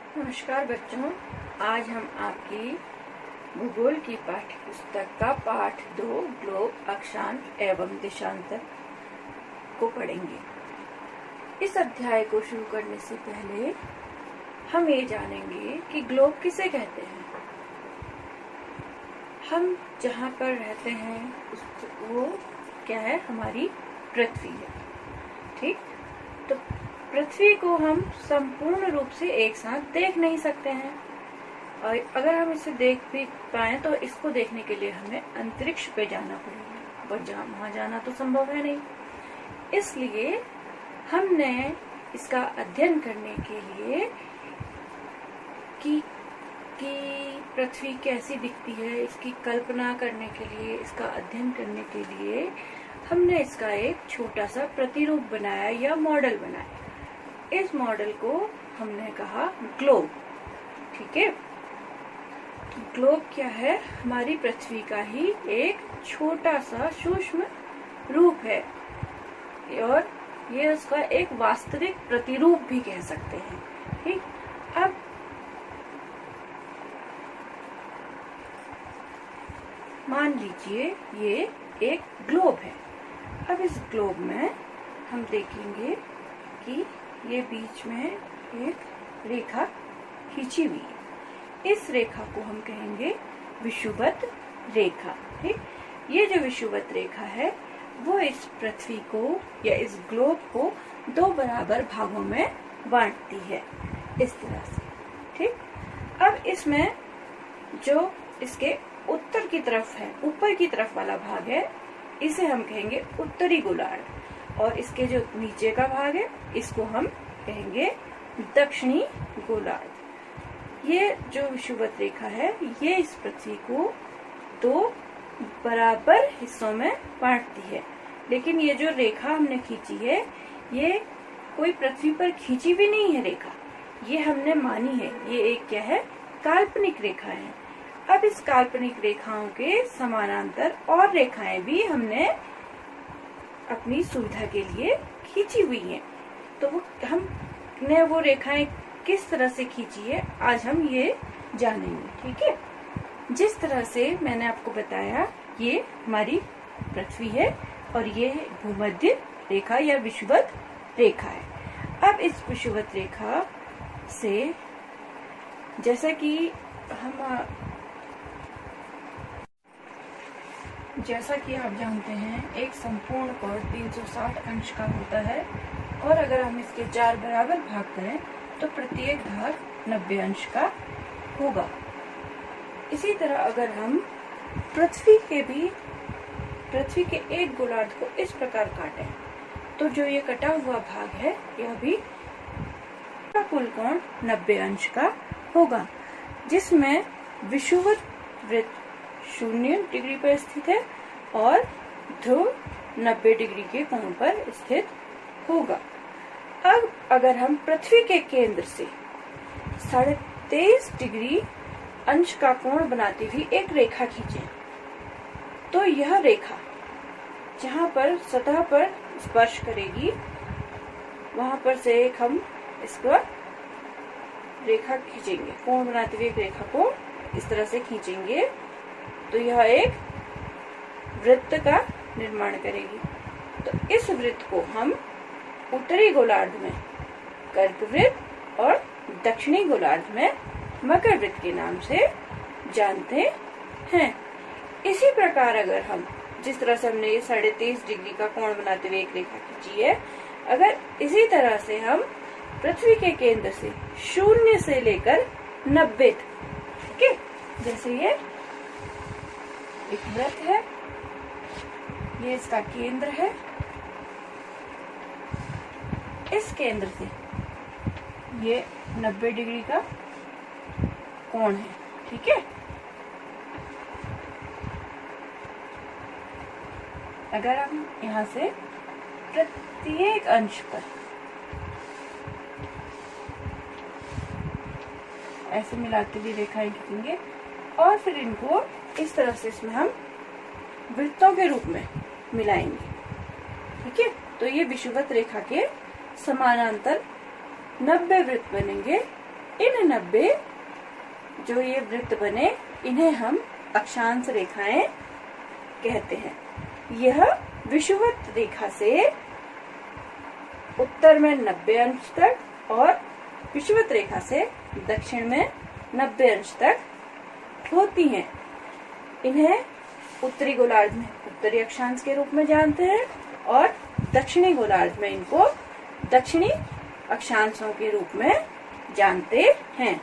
नमस्कार बच्चों, आज हम आपकी भूगोल की पाठ्य पुस्तक का पाठ 2 ग्लोब, अक्षांश एवं देशांतर को पढ़ेंगे। इस अध्याय को शुरू करने से पहले हम ये जानेंगे कि ग्लोब किसे कहते हैं। हम जहाँ पर रहते हैं वो क्या है, हमारी पृथ्वी है। ठीक, तो पृथ्वी को हम संपूर्ण रूप से एक साथ देख नहीं सकते हैं, और अगर हम इसे देख भी पाए तो इसको देखने के लिए हमें अंतरिक्ष पे जाना पड़ेगा, और वहां जाना तो संभव है नहीं। इसलिए हमने इसका अध्ययन करने के लिए कि पृथ्वी कैसी दिखती है, इसकी कल्पना करने के लिए, इसका अध्ययन करने के लिए हमने इसका एक छोटा सा प्रतिरूप बनाया या मॉडल बनाया। इस मॉडल को हमने कहा ग्लोब। ठीक है, ग्लोब क्या है, हमारी पृथ्वी का ही एक छोटा सा सूक्ष्म रूप है, और ये उसका एक वास्तविक प्रतिरूप भी कह सकते हैं। ठीक, अब मान लीजिए ये एक ग्लोब है। अब इस ग्लोब में हम देखेंगे कि ये बीच में एक रेखा खींची हुई है। इस रेखा को हम कहेंगे विषुवत रेखा। ठीक, ये जो विषुवत रेखा है वो इस पृथ्वी को या इस ग्लोब को 2 बराबर भागों में बांटती है, इस तरह से। ठीक, अब इसमें जो इसके उत्तर की तरफ है, ऊपर की तरफ वाला भाग है, इसे हम कहेंगे उत्तरी गोलार्ध, और इसके जो नीचे का भाग है इसको हम कहेंगे दक्षिणी गोलार्ध। ये जो विषुवत रेखा है ये इस पृथ्वी को 2 बराबर हिस्सों में बांटती है। लेकिन ये जो रेखा हमने खींची है ये कोई पृथ्वी पर खींची भी नहीं है रेखा, ये हमने मानी है। ये एक क्या है, काल्पनिक रेखा है। अब इस काल्पनिक रेखाओं के समानांतर और रेखाएं भी हमने अपनी सुविधा के लिए खींची हुई हैं। तो हमने वो रेखाएं किस तरह से खींची है आज हम ये जानेंगे। ठीक है, जिस तरह से मैंने आपको बताया ये हमारी पृथ्वी है और ये भूमध्य रेखा या विषुवत रेखा है। अब इस विषुवत रेखा से जैसा कि आप जानते हैं एक संपूर्ण कोण 360 अंश का होता है, और अगर हम इसके 4 बराबर भाग करें तो प्रत्येक भाग 90 अंश का होगा। इसी तरह अगर हम पृथ्वी के एक गोलार्ध को इस प्रकार काटें तो जो ये कटा हुआ भाग है यह भी कुल कोण 90 अंश का होगा, जिसमें विषुवत वृत्त 0 डिग्री पर स्थित है और ध्रुव 90 डिग्री के कोण पर स्थित होगा। अब अगर हम पृथ्वी के केंद्र से 23.5 डिग्री अंश का कोण बनाती हुई एक रेखा खींचे तो यह रेखा जहाँ पर सतह पर स्पर्श करेगी वहां पर से एक हम इसका रेखा खींचेंगे, कोण बनाते हुए एक रेखा को इस तरह से खींचेंगे तो यह एक वृत्त का निर्माण करेगी। तो इस वृत्त को हम उत्तरी गोलार्ध में कर्क वृत्त और दक्षिणी गोलार्ध में मकर वृत्त के नाम से जानते हैं। इसी प्रकार अगर हम जिस तरह से हमने ये 23.5 डिग्री का कोण बनाते हुए एक रेखा खींची है, अगर इसी तरह से हम पृथ्वी के केंद्र से 0 से लेकर 90 तक, ठीक है, जैसे ये एक वृत्त है, ये इसका केंद्र है, इस केंद्र से ये 90 डिग्री का कोण है। ठीक है, अगर हम यहाँ से प्रत्येक अंश पर ऐसे मिलाते हुए रेखाएं खींचेंगे और फिर इनको इस तरह से इसमें हम वृत्तों के रूप में मिलाएंगे। ठीक है, तो ये विषुवत रेखा के समानांतर 90 वृत्त बनेंगे इन 90 जो ये वृत्त बने, इन्हें हम अक्षांश रेखाएं कहते हैं। यह विषुवत रेखा से उत्तर में 90 अंश तक और विषुवत रेखा से दक्षिण में 90 अंश तक होती हैं। इन्हें उत्तरी गोलार्ध में उत्तरी अक्षांश के रूप में जानते हैं और दक्षिणी गोलार्ध में इनको दक्षिणी अक्षांशों के रूप में जानते हैं।